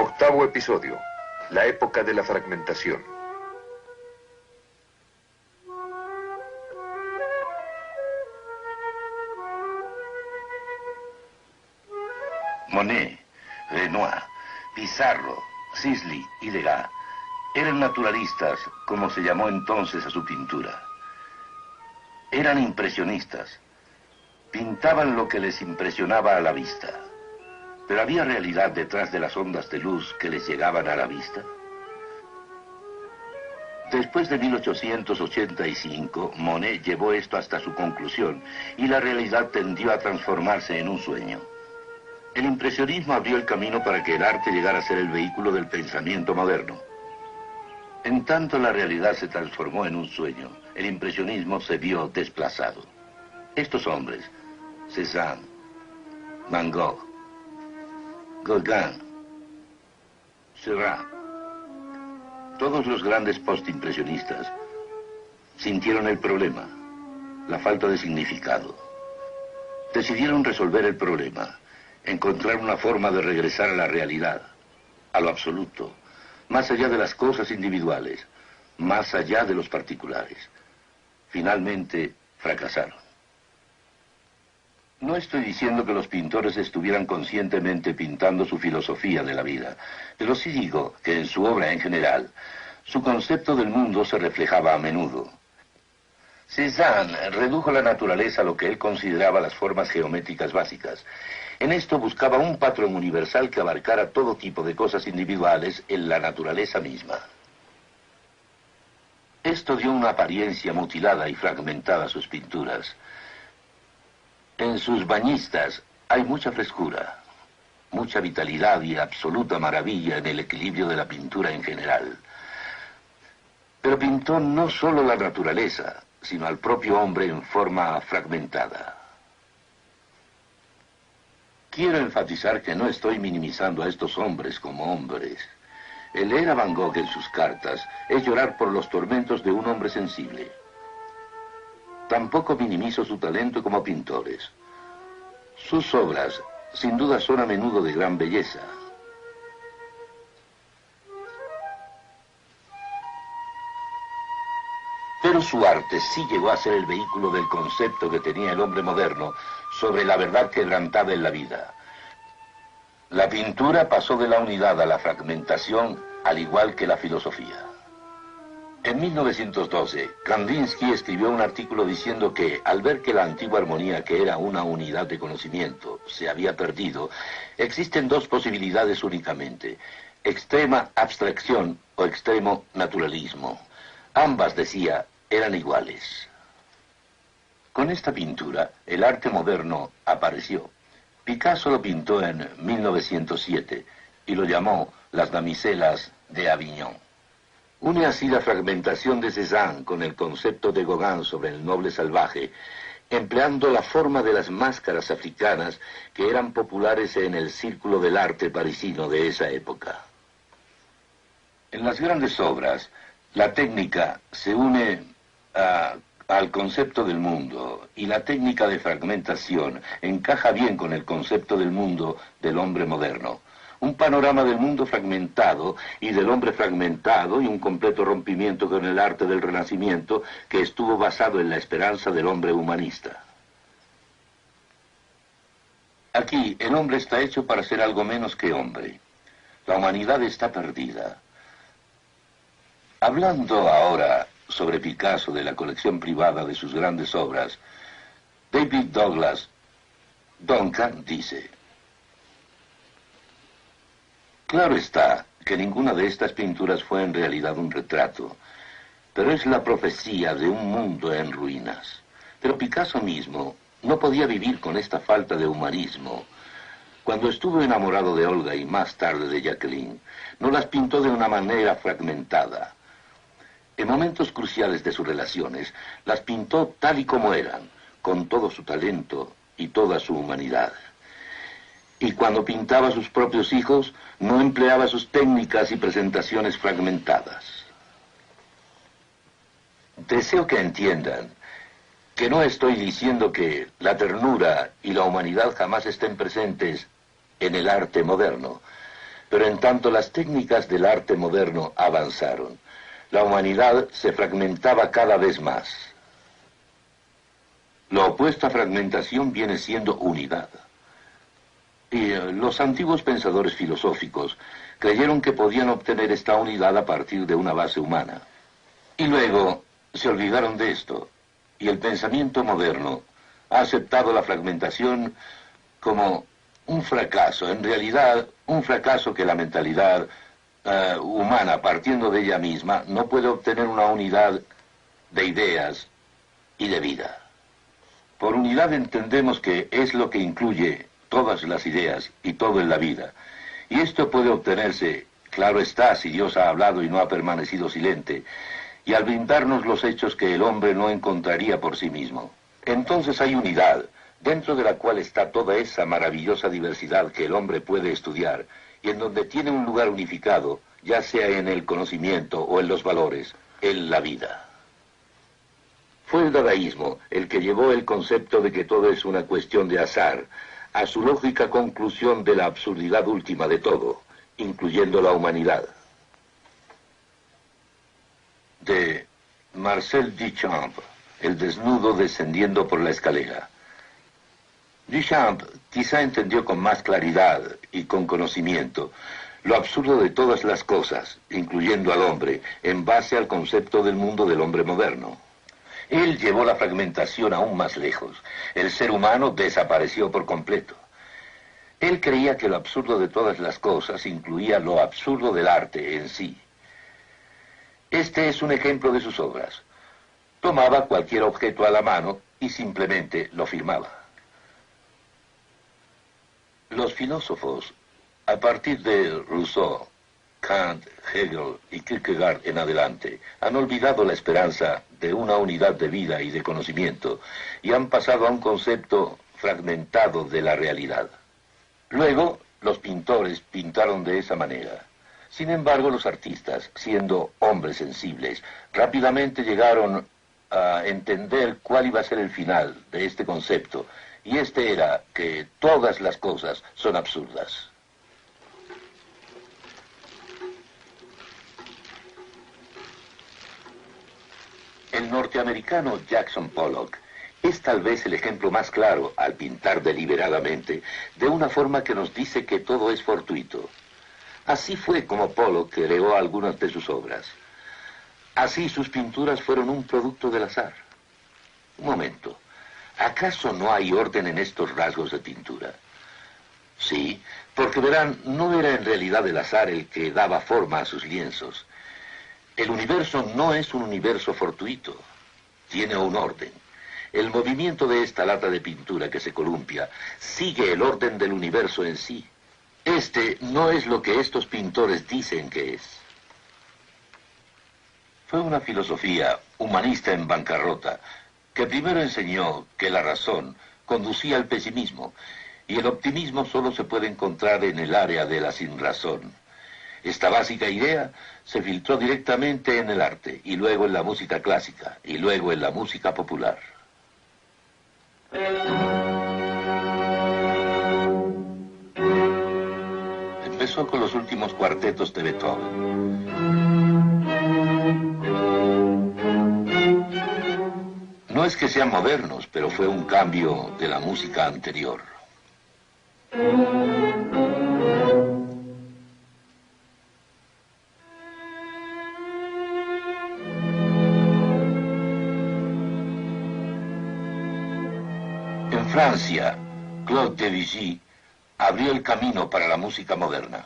Octavo episodio. La época de la fragmentación. Monet, Renoir, Pizarro, Sisley y Degas eran naturalistas, como se llamó entonces a su pintura. Eran impresionistas. Pintaban lo que les impresionaba a la vista. ¿Pero había realidad detrás de las ondas de luz que les llegaban a la vista? Después de 1885, Monet llevó esto hasta su conclusión y la realidad tendió a transformarse en un sueño. El impresionismo abrió el camino para que el arte llegara a ser el vehículo del pensamiento moderno. En tanto la realidad se transformó en un sueño, el impresionismo se vio desplazado. Estos hombres, Cézanne, Van Gogh, Gauguin, Seurat, todos los grandes postimpresionistas sintieron el problema, la falta de significado. Decidieron resolver el problema, encontrar una forma de regresar a la realidad, a lo absoluto, más allá de las cosas individuales, más allá de los particulares. Finalmente, fracasaron. No estoy diciendo que los pintores estuvieran conscientemente pintando su filosofía de la vida, pero sí digo que en su obra en general, su concepto del mundo se reflejaba a menudo. Cézanne redujo la naturaleza a lo que él consideraba las formas geométricas básicas. En esto buscaba un patrón universal que abarcara todo tipo de cosas individuales en la naturaleza misma. Esto dio una apariencia mutilada y fragmentada a sus pinturas. En sus bañistas hay mucha frescura, mucha vitalidad y absoluta maravilla en el equilibrio de la pintura en general. Pero pintó no solo la naturaleza, sino al propio hombre en forma fragmentada. Quiero enfatizar que no estoy minimizando a estos hombres como hombres. El leer a Van Gogh en sus cartas es llorar por los tormentos de un hombre sensible. Tampoco minimizo su talento como pintores. Sus obras, sin duda, son a menudo de gran belleza. Pero su arte sí llegó a ser el vehículo del concepto que tenía el hombre moderno sobre la verdad quebrantada en la vida. La pintura pasó de la unidad a la fragmentación, al igual que la filosofía. En 1912, Kandinsky escribió un artículo diciendo que, al ver que la antigua armonía, que era una unidad de conocimiento, se había perdido, existen dos posibilidades únicamente: extrema abstracción o extremo naturalismo. Ambas, decía, eran iguales. Con esta pintura, el arte moderno apareció. Picasso lo pintó en 1907 y lo llamó Las damiselas de Avignon. Une así la fragmentación de Cézanne con el concepto de Gauguin sobre el noble salvaje, empleando la forma de las máscaras africanas que eran populares en el círculo del arte parisino de esa época. En las grandes obras, la técnica se une al concepto del mundo, y la técnica de fragmentación encaja bien con el concepto del mundo del hombre moderno. Un panorama del mundo fragmentado y del hombre fragmentado, y un completo rompimiento con el arte del Renacimiento que estuvo basado en la esperanza del hombre humanista. Aquí el hombre está hecho para ser algo menos que hombre. La humanidad está perdida. Hablando ahora sobre Picasso, de la colección privada de sus grandes obras, David Douglas Duncan dice: claro está que ninguna de estas pinturas fue en realidad un retrato, pero es la profecía de un mundo en ruinas. Pero Picasso mismo no podía vivir con esta falta de humanismo. Cuando estuvo enamorado de Olga y más tarde de Jacqueline, no las pintó de una manera fragmentada. En momentos cruciales de sus relaciones, las pintó tal y como eran, con todo su talento y toda su humanidad. Y cuando pintaba a sus propios hijos, no empleaba sus técnicas y presentaciones fragmentadas. Deseo que entiendan que no estoy diciendo que la ternura y la humanidad jamás estén presentes en el arte moderno, Pero en tanto las técnicas del arte moderno avanzaron, la humanidad se fragmentaba cada vez más. Lo opuesto a fragmentación viene siendo unidad. Y los antiguos pensadores filosóficos creyeron que podían obtener esta unidad a partir de una base humana. Y luego se olvidaron de esto, y el pensamiento moderno ha aceptado la fragmentación como un fracaso, en realidad un fracaso que la mentalidad humana, partiendo de ella misma, no puede obtener una unidad de ideas y de vida. Por unidad entendemos que es lo que incluye todas las ideas y todo en la vida. Y esto puede obtenerse, claro está, si Dios ha hablado y no ha permanecido silente, y al brindarnos los hechos que el hombre no encontraría por sí mismo. Entonces hay unidad, dentro de la cual está toda esa maravillosa diversidad que el hombre puede estudiar, y en donde tiene un lugar unificado, ya sea en el conocimiento o en los valores, en la vida. Fue el dadaísmo el que llevó el concepto de que todo es una cuestión de azar, a su lógica conclusión de la absurdidad última de todo, incluyendo la humanidad. De Marcel Duchamp, el desnudo descendiendo por la escalera. Duchamp quizá entendió con más claridad y con conocimiento lo absurdo de todas las cosas, incluyendo al hombre, en base al concepto del mundo del hombre moderno. Él llevó la fragmentación aún más lejos. El ser humano desapareció por completo. Él creía que lo absurdo de todas las cosas incluía lo absurdo del arte en sí. Este es un ejemplo de sus obras. Tomaba cualquier objeto a la mano y simplemente lo filmaba. Los filósofos, a partir de Rousseau, Kant, Hegel y Kierkegaard en adelante, han olvidado la esperanza de una unidad de vida y de conocimiento y han pasado a un concepto fragmentado de la realidad. Luego, los pintores pintaron de esa manera. Sin embargo, los artistas, siendo hombres sensibles, rápidamente llegaron a entender cuál iba a ser el final de este concepto, y este era que todas las cosas son absurdas. El norteamericano Jackson Pollock es tal vez el ejemplo más claro, al pintar deliberadamente, de una forma que nos dice que todo es fortuito. Así fue como Pollock creó algunas de sus obras. Así sus pinturas fueron un producto del azar. Un momento, ¿acaso no hay orden en estos rasgos de pintura? Sí, porque verán, no era en realidad el azar el que daba forma a sus lienzos. El universo no es un universo fortuito, tiene un orden. El movimiento de esta lata de pintura que se columpia sigue el orden del universo en sí. Este no es lo que estos pintores dicen que es. Fue una filosofía humanista en bancarrota que primero enseñó que la razón conducía al pesimismo y el optimismo solo se puede encontrar en el área de la sinrazón. Esta básica idea se filtró directamente en el arte, y luego en la música clásica, y luego en la música popular. Empezó con los últimos cuartetos de Beethoven. No es que sean modernos, pero fue un cambio de la música anterior. En Francia, Claude Debussy abrió el camino para la música moderna.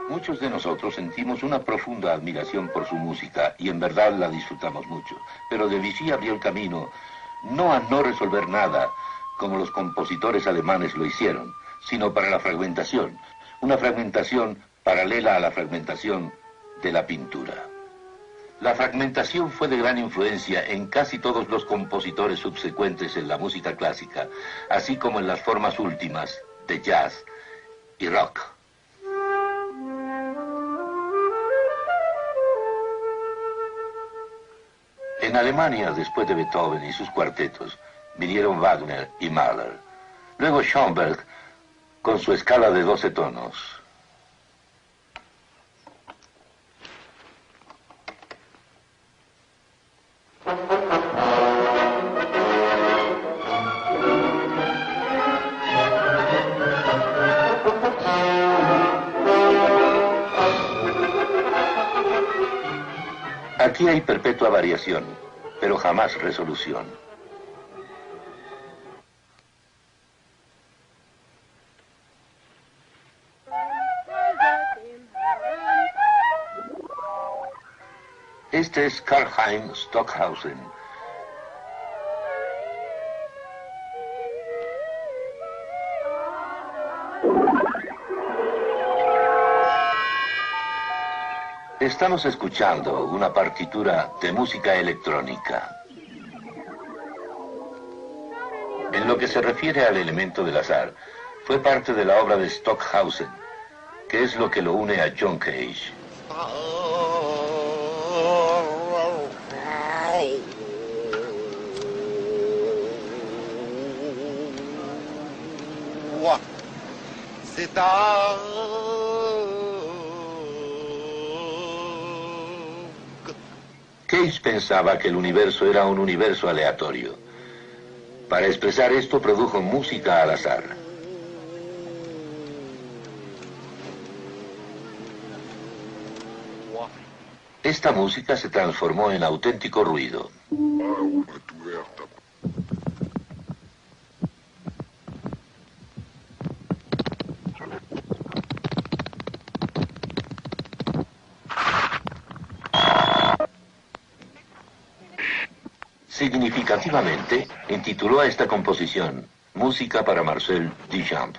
Muchos de nosotros sentimos una profunda admiración por su música y en verdad la disfrutamos mucho. Pero Debussy abrió el camino no a no resolver nada, como los compositores alemanes lo hicieron, sino para la fragmentación. Una fragmentación paralela a la fragmentación de la pintura. La fragmentación fue de gran influencia en casi todos los compositores subsecuentes en la música clásica, así como en las formas últimas de jazz y rock. En Alemania, después de Beethoven y sus cuartetos, vinieron Wagner y Mahler. Luego Schoenberg con su escala de 12 tonos. Aquí hay perpetua variación, pero jamás resolución. Este es Karlheinz Stockhausen. Estamos escuchando una partitura de música electrónica. En lo que se refiere al elemento del azar, fue parte de la obra de Stockhausen, que es lo que lo une a John Cage. Cage pensaba que el universo era un universo aleatorio. Para expresar esto produjo música al azar. Esta música se transformó en auténtico ruido. Significativamente, intituló a esta composición Música para Marcel Duchamp.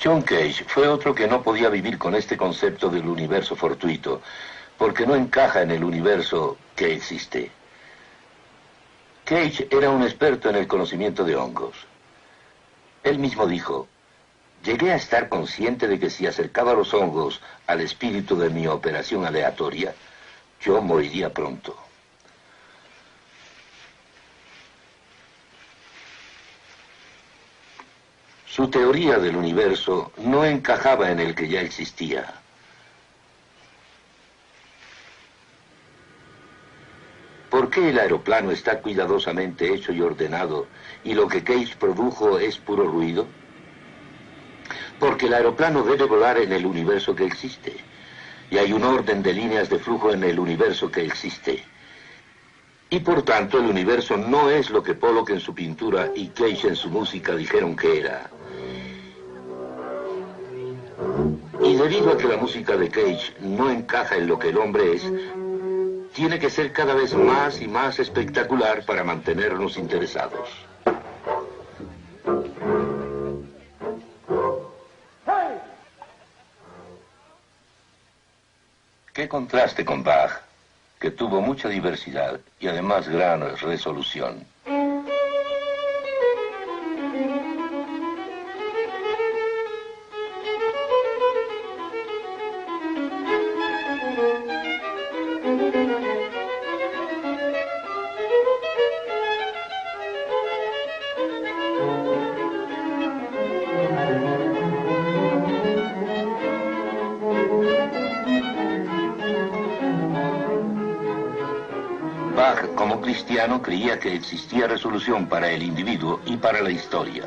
John Cage fue otro que no podía vivir con este concepto del universo fortuito, porque no encaja en el universo que existe. Cage era un experto en el conocimiento de hongos. Él mismo dijo: llegué a estar consciente de que si acercaba los hongos al espíritu de mi operación aleatoria, yo moriría pronto. Su teoría del universo no encajaba en el que ya existía. ¿Por qué el aeroplano está cuidadosamente hecho y ordenado y lo que Cage produjo es puro ruido? Porque el aeroplano debe volar en el universo que existe, y hay un orden de líneas de flujo en el universo que existe. Y por tanto el universo no es lo que Pollock en su pintura y Cage en su música dijeron que era. Y debido a que la música de Cage no encaja en lo que el hombre es, tiene que ser cada vez más y más espectacular para mantenernos interesados. Qué contraste con Bach, que tuvo mucha diversidad y además gran resolución. Bach, como cristiano, creía que existía resolución para el individuo y para la historia.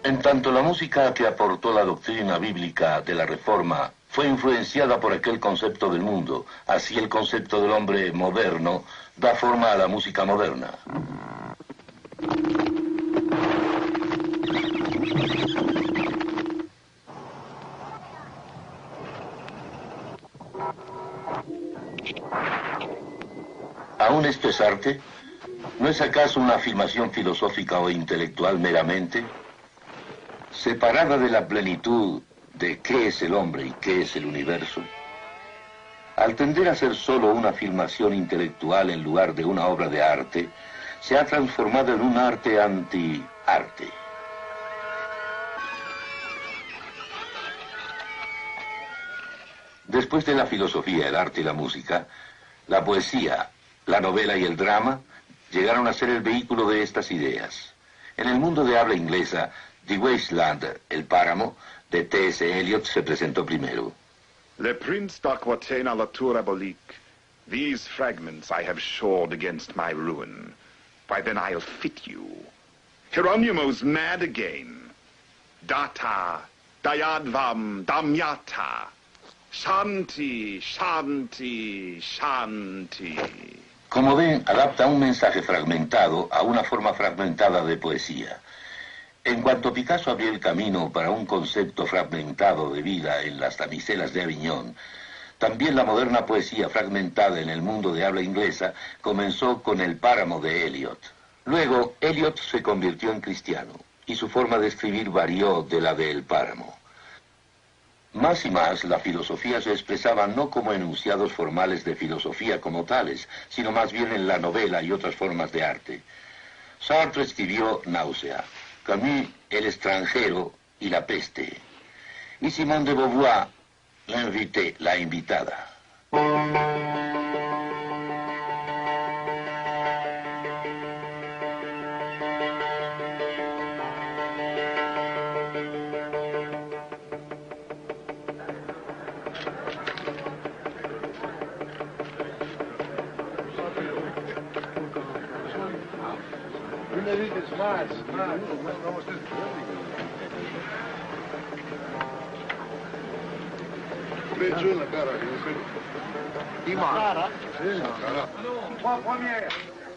En tanto la música que aportó la doctrina bíblica de la Reforma fue influenciada por aquel concepto del mundo, así el concepto del hombre moderno da forma a la música moderna. ¿Aún esto es arte? ¿No es acaso una afirmación filosófica o intelectual meramente? Separada de la plenitud de qué es el hombre y qué es el universo. Al tender a ser solo una afirmación intelectual en lugar de una obra de arte, se ha transformado en un arte anti-arte. Después de la filosofía, el arte y la música, la poesía, la novela y el drama llegaron a ser el vehículo de estas ideas. En el mundo de habla inglesa, The Wasteland, El Páramo, de T.S. Eliot, se presentó primero. Le prince d'Aquitaine la tour abolique. These fragments I have shored against my ruin. Why then I'll fit you. Hieronymo's mad again. Data, Dayadvam, Damyata. Shanti, Shanti, Shanti. Como ven, adapta un mensaje fragmentado a una forma fragmentada de poesía. En cuanto Picasso abrió el camino para un concepto fragmentado de vida en las damiselas de Aviñón, también la moderna poesía fragmentada en el mundo de habla inglesa comenzó con El Páramo de Eliot. Luego, Eliot se convirtió en cristiano y su forma de escribir varió de la de El Páramo. Más y más, la filosofía se expresaba no como enunciados formales de filosofía como tales, sino más bien en la novela y otras formas de arte. Sartre escribió Náusea, Camus, El extranjero y La peste, y Simone de Beauvoir, L'invité, la invitada.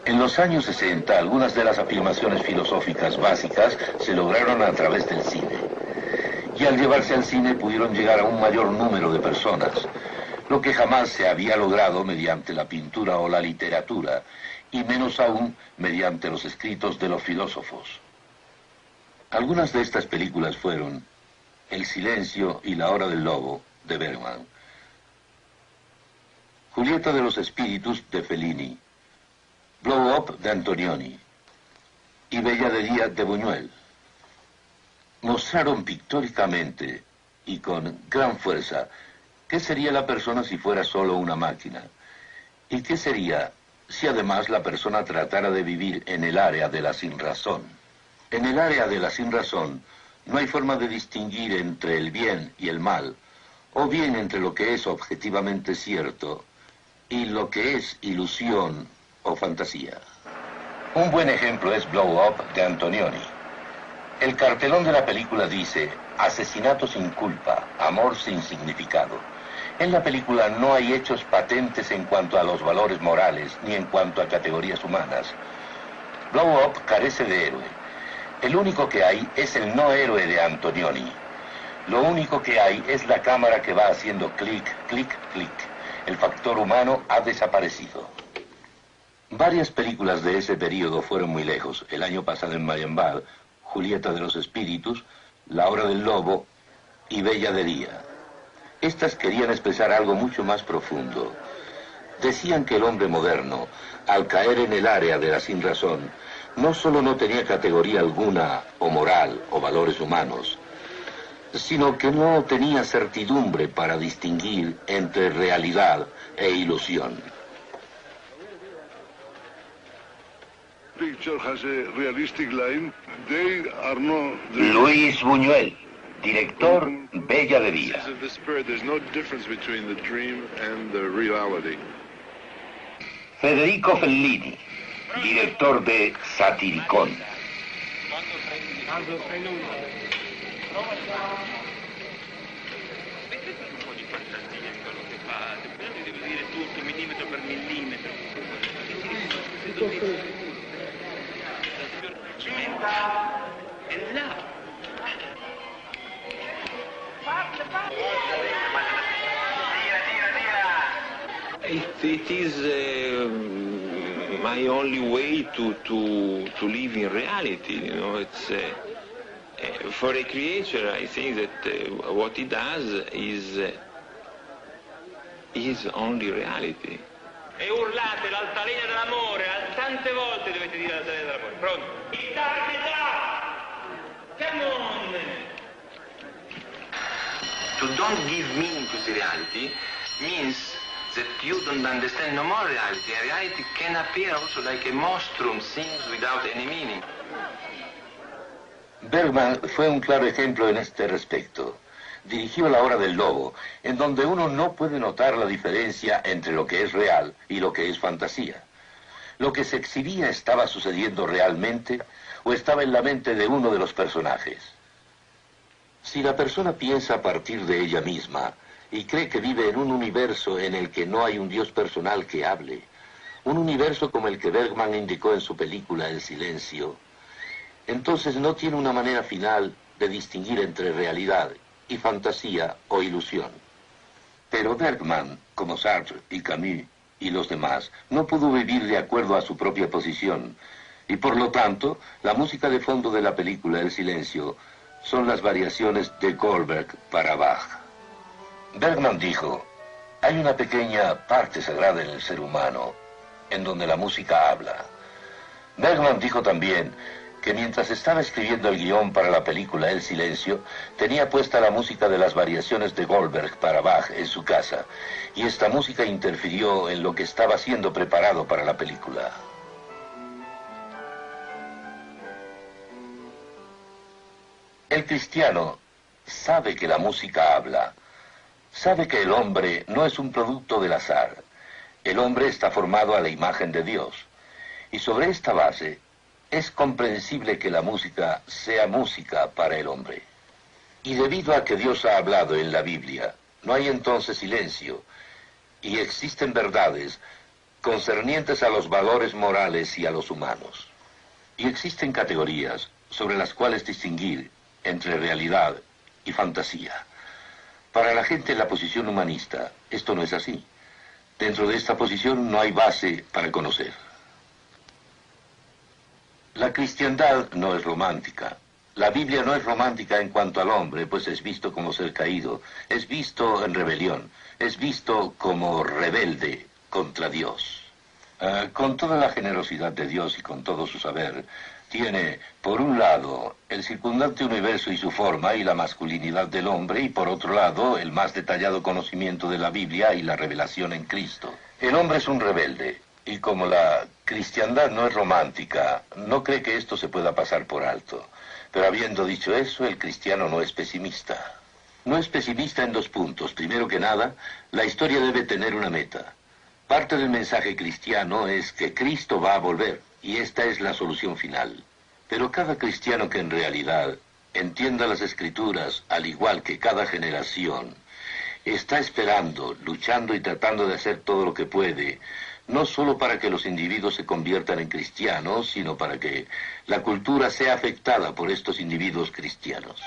En los años 60, algunas de las afirmaciones filosóficas básicas se lograron a través del cine. Y al llevarse al cine pudieron llegar a un mayor número de personas, lo que jamás se había logrado mediante la pintura o la literatura, y menos aún mediante los escritos de los filósofos. Algunas de estas películas fueron El silencio y la hora del lobo, de Bergman, Julieta de los espíritus, de Fellini, Blow Up, de Antonioni, y Bella de Día, de Buñuel. Mostraron pictóricamente y con gran fuerza qué sería la persona si fuera solo una máquina, y qué sería si además la persona tratara de vivir en el área de la sinrazón. En el área de la sinrazón no hay forma de distinguir entre el bien y el mal, o bien entre lo que es objetivamente cierto y lo que es ilusión o fantasía. Un buen ejemplo es Blow Up, de Antonioni. El cartelón de la película dice: asesinato sin culpa, amor sin significado. En la película no hay hechos patentes en cuanto a los valores morales, ni en cuanto a categorías humanas. Blow Up carece de héroe. El único que hay es el no héroe de Antonioni. Lo único que hay es la cámara que va haciendo clic, clic, clic. El factor humano ha desaparecido. Varias películas de ese periodo fueron muy lejos. El año pasado en Marienbad, Julieta de los espíritus, La hora del lobo y Bella de día. Estas querían expresar algo mucho más profundo. Decían que el hombre moderno, al caer en el área de la sinrazón, no solo no tenía categoría alguna, o moral, o valores humanos, sino que no tenía certidumbre para distinguir entre realidad e ilusión. Picture has a realistic line. They are not... Luis Buñuel. Director Bella de Día. Federico Fellini, director de Satiricón. It is my only way to live in reality. You know, it's for a creature. I think that what he does is only reality. E urlate l'altalena dell'amore, tante volte dovete dire l'altalena dell'amore. Pronto? Come on! To don't give meaning to the reality means that you don't understand no more reality. A reality can appear also like a monstrum, things without any meaning. Bergman fue un claro ejemplo en este respecto. Dirigió La Hora del Lobo, en donde uno no puede notar la diferencia entre lo que es real y lo que es fantasía. Lo que se exhibía estaba sucediendo realmente o estaba en la mente de uno de los personajes. Si la persona piensa a partir de ella misma y cree que vive en un universo en el que no hay un Dios personal que hable, un universo como el que Bergman indicó en su película El Silencio, entonces no tiene una manera final de distinguir entre realidad y fantasía o ilusión. Pero Bergman, como Sartre y Camus y los demás, no pudo vivir de acuerdo a su propia posición, y por lo tanto, la música de fondo de la película El Silencio son las variaciones de Goldberg para Bach. Bergman dijo, hay una pequeña parte sagrada en el ser humano, en donde la música habla. Bergman dijo también que mientras estaba escribiendo el guión para la película El Silencio, tenía puesta la música de las variaciones de Goldberg para Bach en su casa, y esta música interfirió en lo que estaba siendo preparado para la película. El cristiano sabe que la música habla, sabe que el hombre no es un producto del azar. El hombre está formado a la imagen de Dios, y sobre esta base es comprensible que la música sea música para el hombre. Y debido a que Dios ha hablado en la Biblia, no hay entonces silencio, y existen verdades concernientes a los valores morales y a los humanos. Y existen categorías sobre las cuales distinguir entre realidad y fantasía. Para la gente en la posición humanista, esto no es así. Dentro de esta posición no hay base para conocer. La cristiandad no es romántica. La Biblia no es romántica en cuanto al hombre, pues es visto como ser caído, es visto en rebelión, es visto como rebelde contra Dios. Con toda la generosidad de Dios y con todo su saber, tiene, por un lado, el circundante universo y su forma y la masculinidad del hombre, y por otro lado, el más detallado conocimiento de la Biblia y la revelación en Cristo. El hombre es un rebelde, y como la cristiandad no es romántica, no cree que esto se pueda pasar por alto. Pero habiendo dicho eso, el cristiano no es pesimista. No es pesimista en dos puntos. Primero que nada, la historia debe tener una meta. Parte del mensaje cristiano es que Cristo va a volver, y esta es la solución final. Pero cada cristiano que en realidad entienda las Escrituras, al igual que cada generación, está esperando, luchando y tratando de hacer todo lo que puede, no solo para que los individuos se conviertan en cristianos, sino para que la cultura sea afectada por estos individuos cristianos.